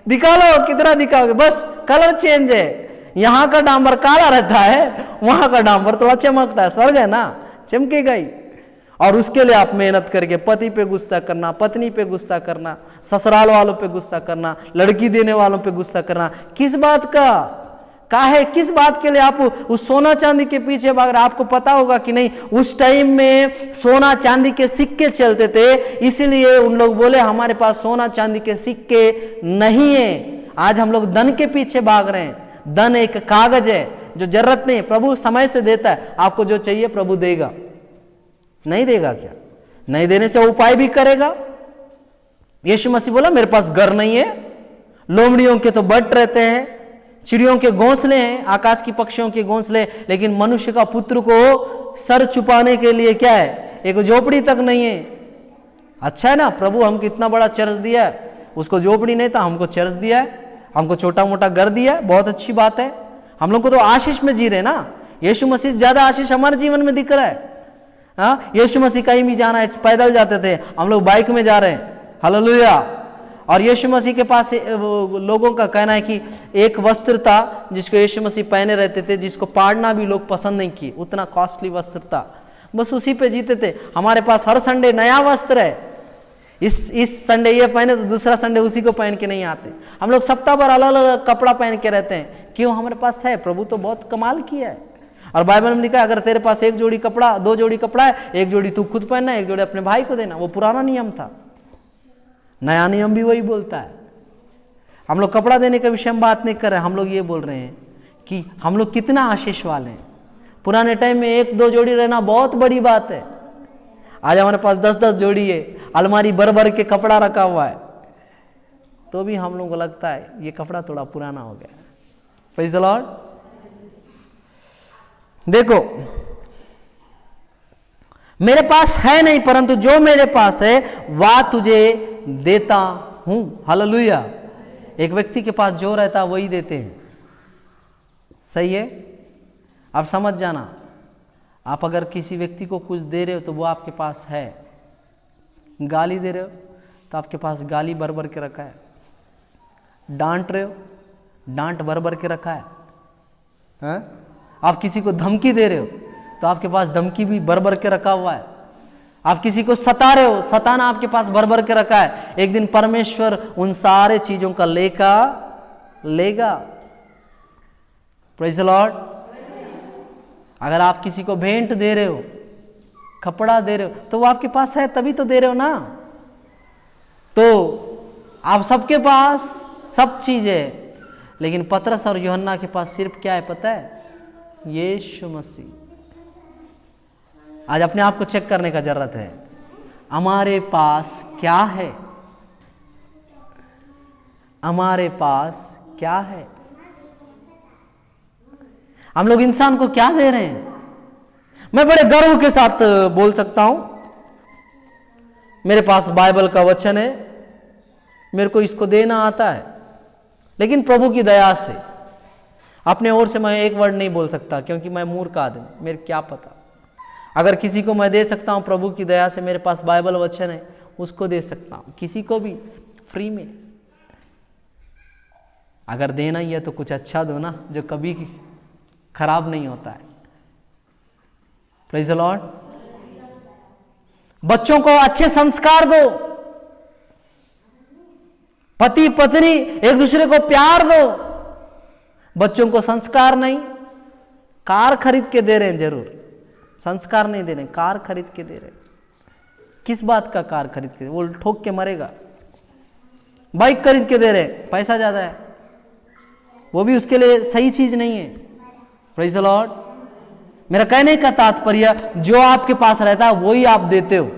दिखा लो, कितना दिखाओगे, बस कलर चेंज है। यहाँ का डांबर काला रहता है, वहां का डांबर थोड़ा चमकता है। स्वर्ग है ना, चमकेगा ही। और उसके लिए आप मेहनत करके पति पे गुस्सा करना, पत्नी पे गुस्सा करना, ससुराल वालों पे गुस्सा करना, लड़की देने वालों पे गुस्सा करना, किस बात का है, किस बात के लिए आप उस सोना चांदी के पीछे भाग रहे? आपको पता होगा कि नहीं, उस टाइम में सोना चांदी के सिक्के चलते थे, इसीलिए उन लोग बोले हमारे पास सोना चांदी के सिक्के नहीं है। आज हम लोग धन के पीछे भाग रहे हैं। धन एक कागज है जो जरूरत नहीं, प्रभु समय से देता है। आपको जो चाहिए प्रभु देगा, नहीं देगा क्या? नहीं देने से उपाय भी करेगा। यीशु मसीह बोला मेरे पास घर नहीं है, लोमड़ियों के तो बट रहते हैं, चिड़ियों के घोंसले हैं, आकाश की पक्षियों के घोंसले, लेकिन मनुष्य का पुत्र को सर छुपाने के लिए क्या है, एक झोपड़ी तक नहीं है। अच्छा है ना, प्रभु हमको इतना बड़ा चर्च दिया है, उसको झोपड़ी नहीं था, हमको चर्च दिया है, हमको छोटा मोटा घर दिया है, बहुत अच्छी बात है। हम लोग को तो आशीष में जी रहे ना। यीशु मसीह ज्यादा आशीष हमारे जीवन में दिख रहा है। हाँ, यीशु मसीह कहीं भी जाना है पैदल जाते थे, हम लोग बाइक में जा रहे हैं। हालेलुया। और यीशु मसीह के पास लोगों का कहना है कि एक वस्त्र था जिसको यीशु मसीह पहने रहते थे, जिसको पाड़ना भी लोग पसंद नहीं किए, उतना कॉस्टली वस्त्र था, बस उसी पे जीते थे। हमारे पास हर संडे नया वस्त्र है, इस संडे ये पहने तो दूसरा संडे उसी को पहन के नहीं आते। हम लोग सप्ताह भर अलग अलग कपड़ा पहन के रहते हैं। क्यों? हमारे पास है, प्रभु तो बहुत कमाल किया है। और बाइबल में लिखा है अगर तेरे पास 1 जोड़ी कपड़ा, 2 जोड़ी कपड़ा है, 1 जोड़ी तू खुद पहनना, 1 जोड़ी अपने भाई को देना। वो पुराना नियम था, नया नियम भी वही बोलता है। हम लोग कपड़ा देने के विषय में बात नहीं कर रहे, हम लोग ये बोल रहे हैं कि हम लोग कितना आशीष वाले हैं। पुराने टाइम में 1-2 जोड़ी रहना बहुत बड़ी बात है। आज हमारे पास 10-10 जोड़ी है, अलमारी भर भर के कपड़ा रखा हुआ है, तो भी हम लोगों को लगता है ये कपड़ा थोड़ा पुराना हो गया। Praise the Lord. देखो, मेरे पास है नहीं, परंतु जो मेरे पास है वह तुझे देता हूं। हालेलुया। एक व्यक्ति के पास जो रहता है वही देते हैं। सही है? आप समझ जाना, आप अगर किसी व्यक्ति को कुछ दे रहे हो तो वो आपके पास है। गाली दे रहे हो तो आपके पास गाली भर भर के रखा है। डांट रहे हो, डांट भर भर के रखा है। हाँ? आप किसी को धमकी दे रहे हो तो आपके पास धमकी भी भर भर के रखा हुआ है। आप किसी को सता रहे हो, सताना आपके पास भर भर के रखा है। एक दिन परमेश्वर उन सारे चीजों का लेगा। Praise the Lord. अगर आप किसी को भेंट दे रहे हो, कपड़ा दे रहे हो, तो वो आपके पास है तभी तो दे रहे हो ना। तो आप सबके पास सब चीज है, लेकिन पतरस और यूहन्ना के पास सिर्फ क्या है पता है? यीशु मसीह। आज अपने आप को चेक करने का जरूरत है, हमारे पास क्या है? हमारे पास क्या है? हम लोग इंसान को क्या दे रहे हैं? मैं बड़े गर्व के साथ बोल सकता हूं, मेरे पास बाइबल का वचन है, मेरे को इसको देना आता है, लेकिन प्रभु की दया से अपने ओर से मैं एक वर्ड नहीं बोल सकता, क्योंकि मैं मूर्ख आदमी, मेरे क्या पता। अगर किसी को मैं दे सकता हूं प्रभु की दया से, मेरे पास बाइबल वचन है, उसको दे सकता हूं, किसी को भी फ्री में। अगर देना ही है तो कुछ अच्छा दो ना, जो कभी खराब नहीं होता है। Praise the Lord. बच्चों को अच्छे संस्कार दो, पति पत्नी एक दूसरे को प्यार दो। बच्चों को संस्कार नहीं, कार खरीद के दे रहे हैं, जरूर संस्कार नहीं दे रहे, कार खरीद के दे रहे। किस बात का कार खरीद के? वो ठोक के मरेगा। बाइक खरीद के दे रहे, पैसा ज्यादा है, वो भी उसके लिए सही चीज नहीं है। Praise the Lord. मेरा कहने का तात्पर्य, जो आपके पास रहता है वही आप देते हो।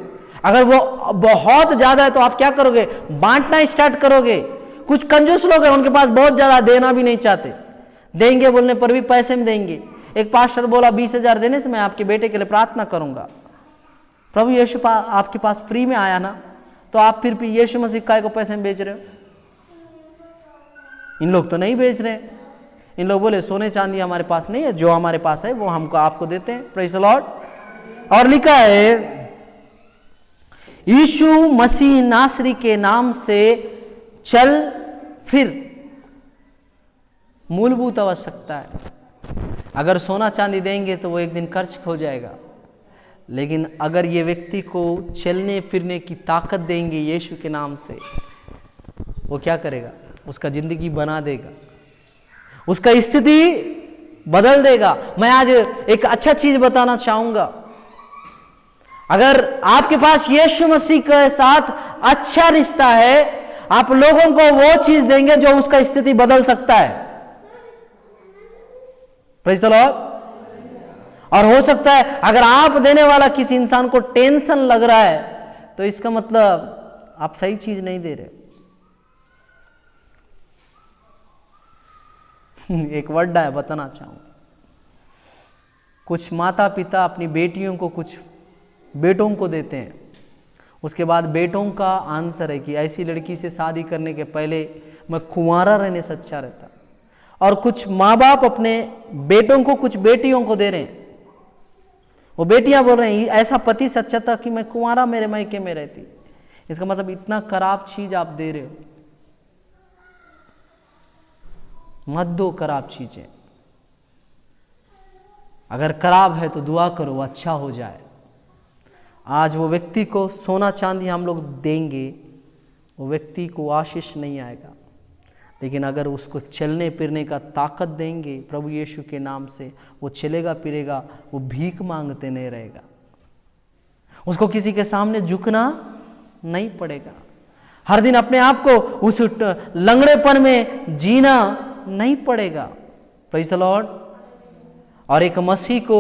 अगर वो बहुत ज्यादा है तो आप क्या करोगे? बांटना स्टार्ट करोगे। कुछ कंजूस लोग हैं, उनके पास बहुत ज्यादा, देना भी नहीं चाहते, देंगे बोलने पर भी पैसे में देंगे। एक पास्टर बोला 20,000 देने से मैं आपके बेटे के लिए प्रार्थना करूंगा। प्रभु यीशु आपके पास फ्री में आया ना, तो आप फिर भी यीशु मसीह काय को पैसे में बेच रहे हो? इन लोग तो नहीं बेच रहे। इन लोग बोले सोने चांदी हमारे पास नहीं है, जो हमारे पास है वो हमको आपको देते हैं। Praise the Lord. और लिखा है, यीशु मसीह नासरी के नाम से चल फिर। मूलभूत आवश्यकता है। अगर सोना चांदी देंगे तो वो एक दिन खर्च हो जाएगा, लेकिन अगर ये व्यक्ति को चलने फिरने की ताकत देंगे यीशु के नाम से, वो क्या करेगा? उसका जिंदगी बना देगा, उसका स्थिति बदल देगा। मैं आज एक अच्छा चीज बताना चाहूंगा। अगर आपके पास यीशु मसीह के साथ अच्छा रिश्ता है, आप लोगों को वो चीज देंगे जो उसका स्थिति बदल सकता है। Praise the Lord. और हो सकता है अगर आप देने वाला किसी इंसान को टेंशन लग रहा है, तो इसका मतलब आप सही चीज नहीं दे रहे। एक वर्ड है, बताना चाहूंगा। कुछ माता पिता अपनी बेटियों को कुछ बेटों को देते हैं, उसके बाद बेटों का आंसर है कि ऐसी लड़की से शादी करने के पहले मैं कुंवारा रहने से अच्छा रहता। और कुछ माँ बाप अपने बेटों को कुछ बेटियों को दे रहे हैं, वो बेटियां बोल रही हैं ऐसा पति से अच्छा था कि मैं कुंवारा मेरे मायके में रहती। इसका मतलब इतना खराब चीज आप दे रहे हो। मत दो खराब चीजें। अगर खराब है तो दुआ करो अच्छा हो जाए। आज वो व्यक्ति को सोना चांदी हम लोग देंगे, वो व्यक्ति को आशीष नहीं आएगा, लेकिन अगर उसको चलने फिरने का ताकत देंगे प्रभु यीशु के नाम से, वो चलेगा फिरेगा, वो भीख मांगते नहीं रहेगा, उसको किसी के सामने झुकना नहीं पड़ेगा, हर दिन अपने आप को उस लंगड़ेपन में जीना नहीं पड़ेगा। Praise the Lord. और एक मसीह को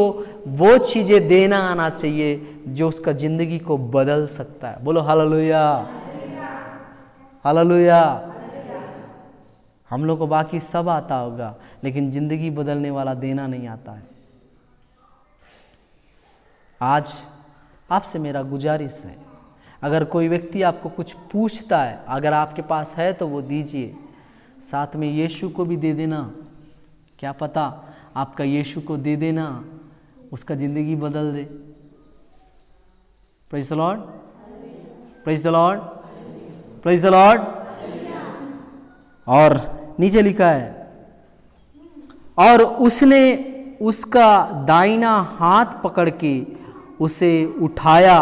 वो चीजें देना आना चाहिए जो उसका जिंदगी को बदल सकता है। बोलो हालेलुया, हालेलुया। हम लोग को बाकी सब आता होगा, लेकिन जिंदगी बदलने वाला देना नहीं आता है। आज आपसे मेरा गुजारिश है, अगर कोई व्यक्ति आपको कुछ पूछता है, अगर आपके पास है तो वो दीजिए, साथ में यीशु को भी दे देना। क्या पता आपका यीशु को दे देना उसका जिंदगी बदल दे। Praise the Lord, praise the Lord, praise the Lord. और नीचे लिखा है, और उसने उसका दाहिना हाथ पकड़ के उसे उठाया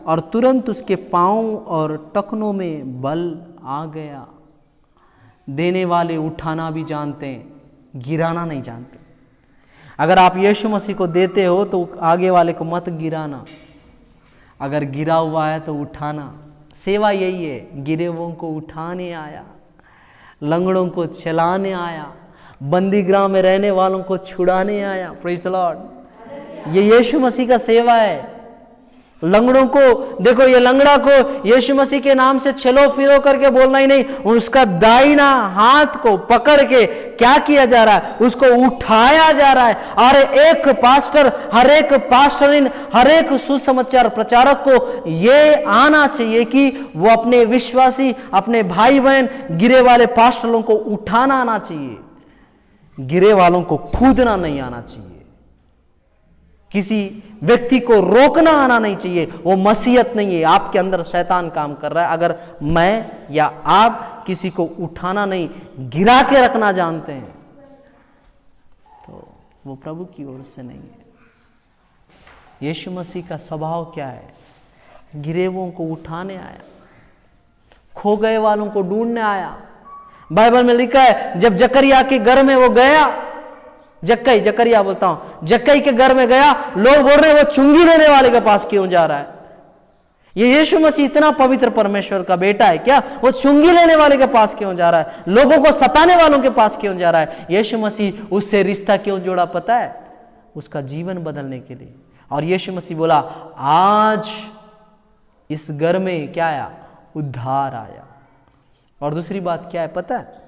और तुरंत उसके पांव और टखनों में बल आ गया। देने वाले उठाना भी जानते हैं, गिराना नहीं जानते। अगर आप यीशु मसीह को देते हो तो आगे वाले को मत गिराना, अगर गिरा हुआ है तो उठाना। सेवा यही है, गिरे हुओं को उठाने आया, लंगड़ों को चलाने आया, बंदी गृह में रहने वालों को छुड़ाने आया। Praise the Lord. ये यीशु मसीह का सेवा है। लंगड़ों को देखो, ये लंगड़ा को यीशु मसीह के नाम से चलो फिरो करके बोलना ही नहीं, उसका दाहिना हाथ को पकड़ के क्या किया जा रहा है, उसको उठाया जा रहा है। और एक पास्टर, हर एक पास्टरिन, हर एक सुसमाचार प्रचारक को ये आना चाहिए कि वो अपने विश्वासी, अपने भाई बहन, गिरे वाले पास्टरों को उठाना आना चाहिए, गिरे वालों को कूदना नहीं आना चाहिए, किसी व्यक्ति को रोकना आना नहीं चाहिए। वो मसीहत नहीं है, आपके अंदर शैतान काम कर रहा है। अगर मैं या आप किसी को उठाना नहीं, गिरा के रखना जानते हैं तो वो प्रभु की ओर से नहीं है। यीशु मसीह का स्वभाव क्या है? गिरेवों को उठाने आया, खो गए वालों को ढूंढने आया। बाइबल में लिखा है जब जकरिया के घर में वो गया, जकरिया बोलता हूं, जक्कई के घर में गया, लोग बोल रहे वो चुंगी लेने वाले के पास क्यों जा रहा है? ये यीशु मसीह इतना पवित्र परमेश्वर का बेटा है क्या? वो चुंगी लेने वाले के पास क्यों जा रहा है? लोगों को सताने वालों के पास क्यों जा रहा है? यीशु मसीह उससे रिश्ता क्यों जोड़ा पता है? उसका जीवन बदलने के लिए। और यीशु मसीह बोला आज इस घर में क्या आया? उद्धार आया। और दूसरी बात क्या है पता है?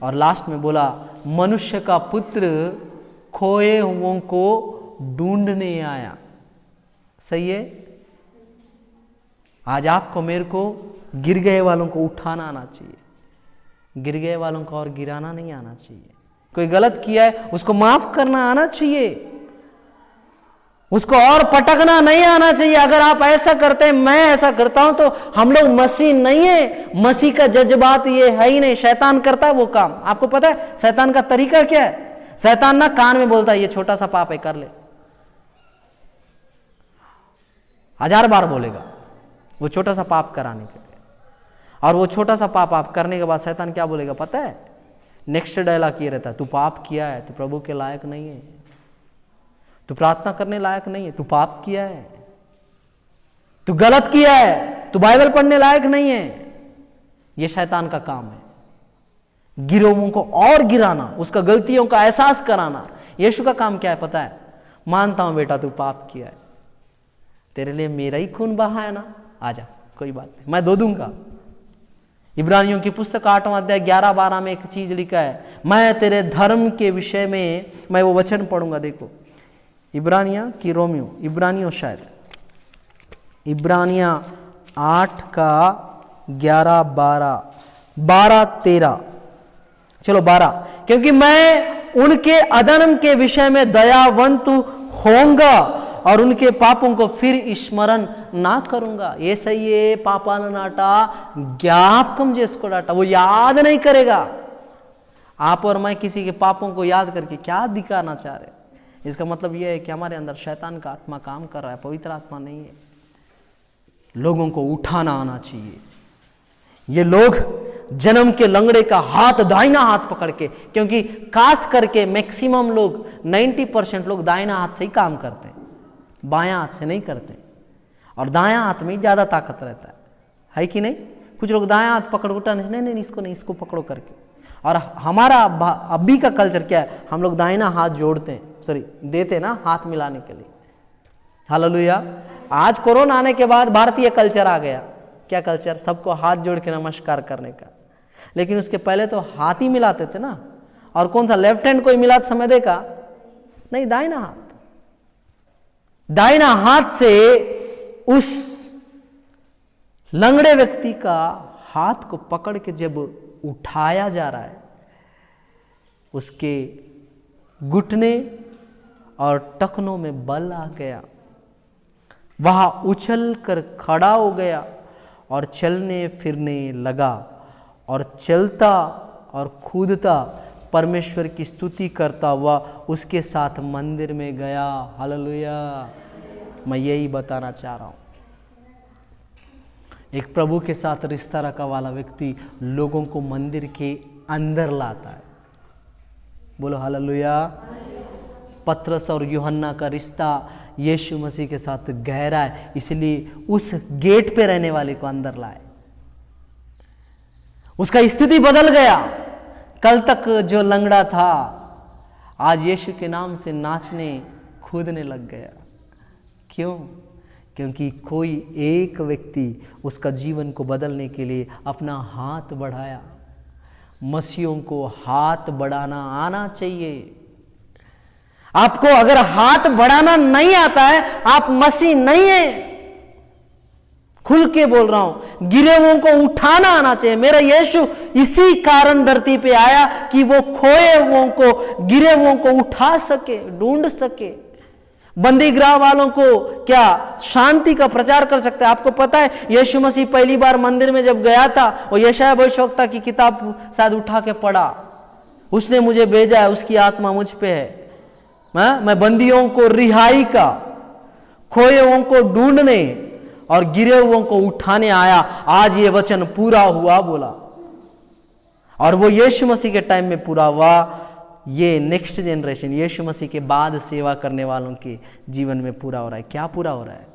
और लास्ट में बोला मनुष्य का पुत्र खोए हुओं को ढूंढने आया। सही है? आज आपको मेरे को गिर गए वालों को उठाना आना चाहिए, गिर गए वालों को और गिराना नहीं आना चाहिए। कोई गलत किया है उसको माफ करना आना चाहिए, उसको और पटकना नहीं आना चाहिए। अगर आप ऐसा करते हैं, मैं ऐसा करता हूं, तो हम लोग मसीह नहीं है। मसीह का जज्बात ये है ही नहीं। शैतान करता है वो काम। आपको पता है शैतान का तरीका क्या है? शैतान ना कान में बोलता है ये छोटा सा पाप है, कर ले, 1000 बार बोलेगा वो छोटा सा पाप कराने के लिए। और वो छोटा सा पाप आप करने के बाद शैतान क्या बोलेगा पता है? नेक्स्ट डायलॉग ये रहता है, तू पाप किया है, तू प्रभु के लायक नहीं है, तू प्रार्थना करने लायक नहीं है, तू पाप किया है, तू गलत किया है, तू बाइबल पढ़ने लायक नहीं है। यह शैतान का काम है, गिरोहों को और गिराना, उसका गलतियों का एहसास कराना। यीशु का काम क्या है पता है? मानता हूं बेटा तू पाप किया है, तेरे लिए मेरा ही खून बहा है ना, आजा, कोई बात नहीं, मैं धो दूंगा। इब्रानियों की पुस्तक 8वां अध्याय 11-12 में एक चीज लिखा है, मैं तेरे धर्म के विषय में, मैं वो वचन पढ़ूंगा। देखो इब्रानिया की रोमियो, इब्रानियों शायद, इब्रानिया 8 का 11, 12, 13, चलो 12, क्योंकि मैं उनके अधर्म के विषय में दयावंत होऊंगा और उनके पापों को फिर स्मरण ना करूंगा। ये सही है, पापान नाटा ज्ञापकम जिसको डाटा, वो याद नहीं करेगा। आप और मैं किसी के पापों को याद करके क्या दिखाना चाह रहे? इसका मतलब यह है कि हमारे अंदर शैतान का आत्मा काम कर रहा है, पवित्र आत्मा नहीं है। लोगों को उठाना आना चाहिए। ये लोग जन्म के लंगड़े का हाथ, दाहिना हाथ पकड़ के, क्योंकि खास करके मैक्सिमम लोग 90% लोग दाहिना हाथ से ही काम करते हैं, बायां हाथ से नहीं करते। और दायां हाथ में ज्यादा ताकत रहता है कि नहीं? कुछ लोग दायां हाथ पकड़ उठाने, नहीं इसको नहीं, इसको पकड़ो करके। और हमारा अभी का कल्चर क्या है? हम लोग दाहिना हाथ जोड़ते हैं, देते ना हाथ मिलाने के लिए। हालेलुया। आज कोरोना आने के बाद भारतीय कल्चर आ गया। क्या कल्चर? सबको हाथ जोड़ के नमस्कार करने का। लेकिन उसके पहले तो हाथ ही मिलाते थे ना। और कौन सा लेफ्ट हैंड कोई मिलाते समय देखा? नहीं, दाहिना हाथ। दाहिना हाथ से उस लंगड़े व्यक्ति का हाथ को पकड़ के जब उठाया जा रहा है, उसके घुटने और टखनों में बल आ गया, वह उछल कर खड़ा हो गया और चलने फिरने लगा और चलता और कूदता परमेश्वर की स्तुति करता हुआ उसके साथ मंदिर में गया। हालेलुया। मैं यही बताना चाह रहा हूँ, एक प्रभु के साथ रिश्ता रखा वाला व्यक्ति लोगों को मंदिर के अंदर लाता है। बोलो हालेलुया। पतरस और यूहन्ना का रिश्ता यीशु मसीह के साथ गहरा है, इसलिए उस गेट पे रहने वाले को अंदर लाए। उसका स्थिति बदल गया। कल तक जो लंगड़ा था आज यीशु के नाम से नाचने कूदने लग गया। क्यों? क्योंकि कोई एक व्यक्ति उसका जीवन को बदलने के लिए अपना हाथ बढ़ाया। मसीहों को हाथ बढ़ाना आना चाहिए। आपको अगर हाथ बढ़ाना नहीं आता है, आप मसीह नहीं है। खुल के बोल रहा हूं, गिरे हुओं को उठाना आना चाहिए। मेरा यीशु इसी कारण धरती पे आया कि वो खोए हुओं को, गिरे हुओं को उठा सके, ढूंढ सके। बंदी गृह वालों को क्या शांति का प्रचार कर सकते हैं। आपको पता है यीशु मसीह पहली बार मंदिर में जब गया था, वो यशायाह भविष्यवक्ता की किताब शायद उठा के पढ़ा। उसने मुझे भेजा है, उसकी आत्मा मुझ पे है। मैं बंदियों को रिहाई का, खोए हुओं को ढूंढने और गिरे हुओं को उठाने आया। आज ये वचन पूरा हुआ बोला, और वो यीशु मसीह के टाइम में पूरा हुआ। ये नेक्स्ट जनरेशन यीशु मसीह के बाद सेवा करने वालों के जीवन में पूरा हो रहा है। क्या पूरा हो रहा है?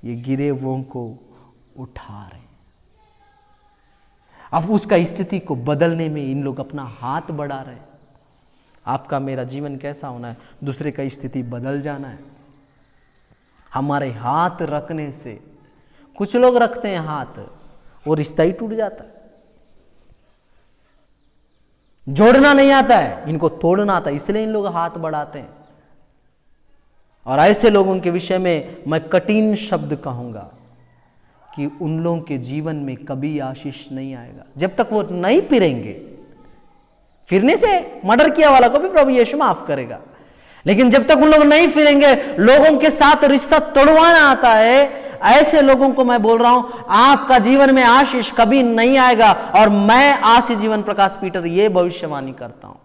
ये गिरे हुओं को उठा रहे। अब उसका स्थिति को बदलने में इन लोग अपना हाथ बढ़ा रहे। आपका मेरा जीवन कैसा होना है? दूसरे का स्थिति बदल जाना है। हमारे हाथ रखने से, कुछ लोग रखते हैं हाथ, वो रिश्ता ही टूट जाता है। जोड़ना नहीं आता है, इनको तोड़ना आता है, इसलिए इन लोग हाथ बढ़ाते हैं। और ऐसे लोगों के विषय में मैं कठिन शब्द कहूंगा कि उन लोगों के जीवन में कभी आशीष नहीं आएगा जब तक वो नहीं फिरेंगे। फिरने से मर्डर किया वाला को भी प्रभु यीशु माफ करेगा, लेकिन जब तक उन लोग नहीं फिरेंगे, लोगों के साथ रिश्ता तोड़वाना आता है। ऐसे लोगों को मैं बोल रहा हूं, आपका जीवन में आशीष कभी नहीं आएगा। और मैं आशीष जीवन प्रकाश पीटर ये भविष्यवाणी करता हूं,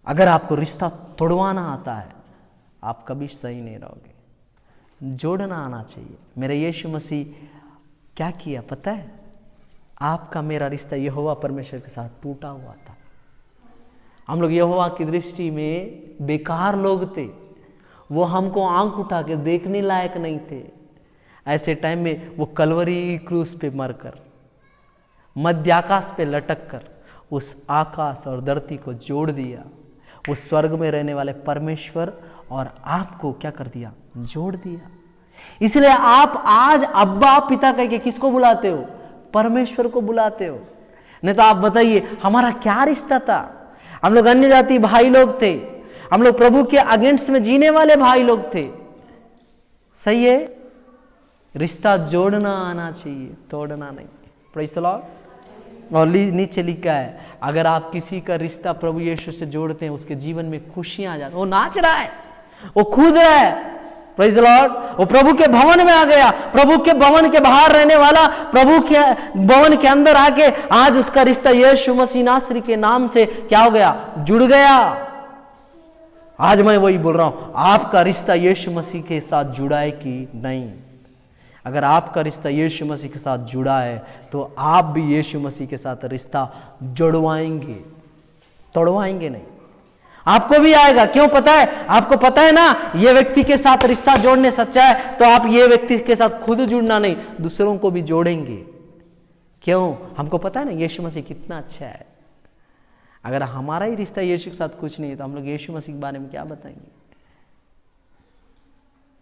अगर आपको रिश्ता तोड़वाना आता है, आप कभी सही नहीं रहोगे। जोड़ना आना चाहिए। मेरा यीशु मसीह क्या किया पता है? आपका मेरा रिश्ता यहोवा परमेश्वर के साथ टूटा हुआ था। हम लोग यहोवा की दृष्टि में बेकार लोग थे। वो हमको आंख उठा के देखने लायक नहीं थे। ऐसे टाइम में वो कलवरी क्रूस पे मरकर, मध्य आकाश पे लटक कर उस आकाश और धरती को जोड़ दिया। उस स्वर्ग में रहने वाले परमेश्वर और आपको क्या कर दिया? जोड़ दिया। इसलिए आप आज अब्बा पिता कह के किसको बुलाते हो? परमेश्वर को बुलाते हो। नहीं तो आप बताइए हमारा क्या रिश्ता था? हम लोग अन्य जाति भाई लोग थे, हम लोग प्रभु के अगेंस्ट में जीने वाले भाई लोग थे। सही है? रिश्ता जोड़ना आना चाहिए, तोड़ना नहीं। Praise the Lord. और नीचे लिखा है, अगर आप किसी का रिश्ता प्रभु यीशु से जोड़ते हैं, उसके जीवन में खुशियां आ जाती। वो नाच रहा है, वो कूद रहा है। Praise the Lord. वो प्रभु के भवन में आ गया। प्रभु के भवन के बाहर रहने वाला प्रभु के भवन के अंदर आके आज उसका रिश्ता यीशु मसीह नासरी के नाम से क्या हो गया? जुड़ गया। आज मैं वही बोल रहा हूं, आपका रिश्ता यीशु मसीह के साथ जुड़ा है कि नहीं? अगर आपका रिश्ता यीशु मसीह के साथ जुड़ा है तो आप भी यीशु मसीह के साथ रिश्ता जुड़वाएंगे, तोड़वाएंगे नहीं। आपको भी आएगा। क्यों पता है? आपको पता है ना, ये व्यक्ति के साथ रिश्ता जोड़ने सच्चा है तो आप ये व्यक्ति के साथ खुद जुड़ना नहीं, दूसरों को भी जोड़ेंगे। क्यों? हमको पता है ना यीशु मसीह कितना अच्छा है। अगर हमारा ही रिश्ता यीशु के साथ कुछ नहीं है तो हम लोग यीशु मसीह के बारे में क्या बताएंगे?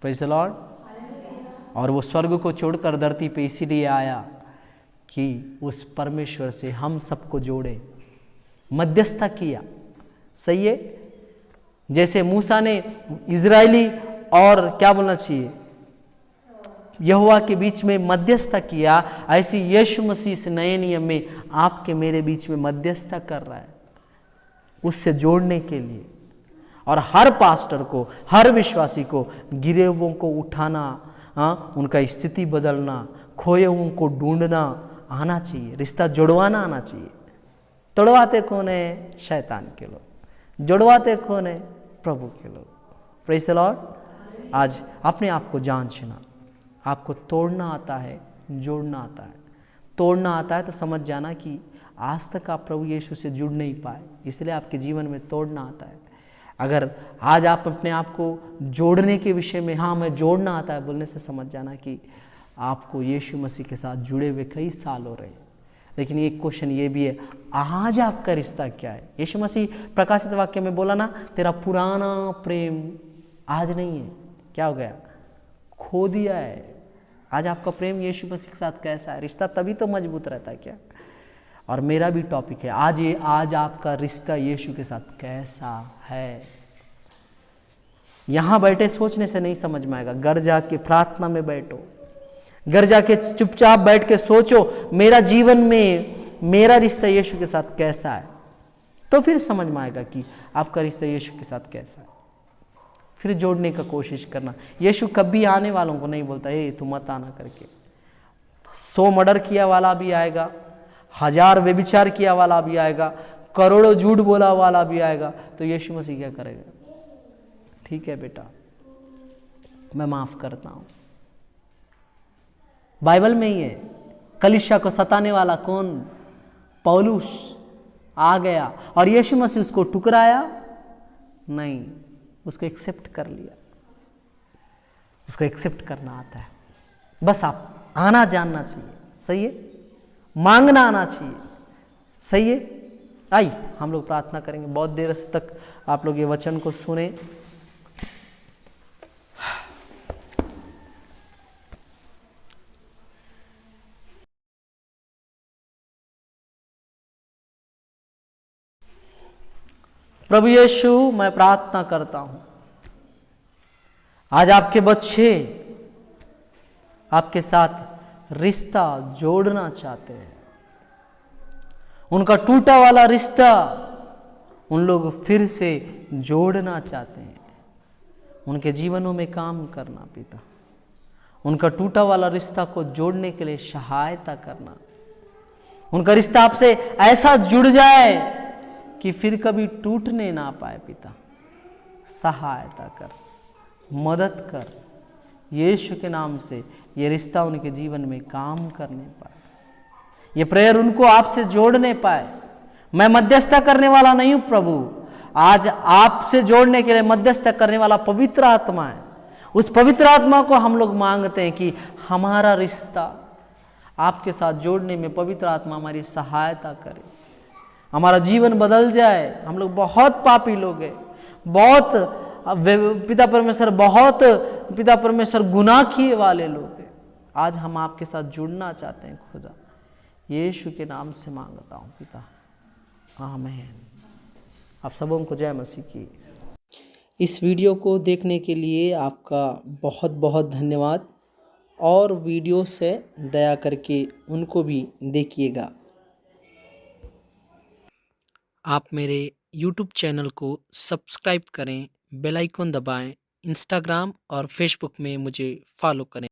Praise the Lord. और वो स्वर्ग को छोड़कर धरती पे इसीलिए आया कि उस परमेश्वर से हम सबको जोड़े, मध्यस्थता किया। सही है? जैसे मूसा ने इजरायली और क्या बोलना चाहिए यहोवा के बीच में मध्यस्थता किया, ऐसी यीशु मसीह से नए नियम में आपके मेरे बीच में मध्यस्थता कर रहा है, उससे जोड़ने के लिए। और हर पास्टर को, हर विश्वासी को गिरे हुओं को उठाना, उनका स्थिति बदलना, खोए हुओं को ढूंढना आना चाहिए, रिश्ता जुड़वाना आना चाहिए, तोड़वाते कौन है? शैतान के लोग। जुड़वाते कौन है? प्रभु के लोग। Praise the Lord. आज अपने आप को जांचना। आपको तोड़ना आता है, जोड़ना आता है। तोड़ना आता है तो समझ जाना कि आज तक आप प्रभु यीशु से जुड़ नहीं पाए, इसलिए आपके जीवन में तोड़ना आता है। अगर आज आप अपने आप को जोड़ने के विषय में, हाँ मैं जोड़ना आता है बोलने से समझ जाना कि आपको यीशु मसीह के साथ जुड़े हुए कई साल हो रहे हैं। लेकिन एक क्वेश्चन ये भी है, आज आपका रिश्ता क्या है? यीशु मसीह प्रकाशित वाक्य में बोला ना, तेरा पुराना प्रेम आज नहीं है, क्या हो गया? खो दिया है। आज आपका प्रेम यीशु मसीह के साथ कैसा है? रिश्ता तभी तो मजबूत रहता है क्या? और मेरा भी टॉपिक है आज आपका रिश्ता यीशु के साथ कैसा है? यहाँ बैठे सोचने से नहीं समझ में आएगा। घर जाके प्रार्थना में बैठो, घर जाके चुपचाप बैठ के सोचो मेरा जीवन में मेरा रिश्ता यीशु के साथ कैसा है, तो फिर समझ में आएगा कि आपका रिश्ता यीशु के साथ कैसा है। फिर जोड़ने का कोशिश करना। यीशु कभी आने वालों को नहीं बोलता ए तू मत आना करके। 100 मर्डर किया वाला भी आएगा, 1000 व्यभिचार किया वाला भी आएगा, करोड़ों झूठ बोला वाला भी आएगा, तो यीशु मसीह क्या करेगा? ठीक है बेटा, मैं माफ करता हूं। बाइबल में ही है। कलीसिया को सताने वाला कौन? पौलुस आ गया और यीशु मसीह उसको ठुकराया नहीं, उसको एक्सेप्ट कर लिया। उसको एक्सेप्ट करना आता है। बस आप आना जानना चाहिए, सही है? मांगना आना चाहिए, सही है? आइए हम लोग प्रार्थना करेंगे। बहुत देर तक आप लोग ये वचन को सुने। प्रभु यीशु, मैं प्रार्थना करता हूं, आज आपके बच्चे आपके साथ रिश्ता जोड़ना चाहते हैं। उनका टूटा वाला रिश्ता उन लोग फिर से जोड़ना चाहते हैं। उनके जीवनों में काम करना पिता, उनका टूटा वाला रिश्ता को जोड़ने के लिए सहायता करना। उनका रिश्ता आपसे ऐसा जुड़ जाए कि फिर कभी टूटने ना पाए पिता। सहायता कर, मदद कर। यीशु के नाम से ये रिश्ता उनके जीवन में काम करने पाए, ये प्रेयर उनको आपसे जोड़ने पाए। मैं मध्यस्थता करने वाला नहीं हूं प्रभु, आज आपसे जोड़ने के लिए मध्यस्थता करने वाला पवित्र आत्मा है। उस पवित्र आत्मा को हम लोग मांगते हैं कि हमारा रिश्ता आपके साथ जोड़ने में पवित्र आत्मा हमारी सहायता करे, हमारा जीवन बदल जाए। हम लोग बहुत पापी लोग हैं, बहुत पिता परमेश्वर गुनाह किए वाले लोग हैं। आज हम आपके साथ जुड़ना चाहते हैं खुदा। यीशु के नाम से मांगता हूँ पिता, आमीन। आप सबों को जय मसीह की। इस वीडियो को देखने के लिए आपका बहुत बहुत धन्यवाद, और वीडियो से दया करके उनको भी देखिएगा। आप मेरे YouTube चैनल को सब्सक्राइब करें, बेल आइकन दबाएं, इंस्टाग्राम और फेसबुक में मुझे फॉलो करें।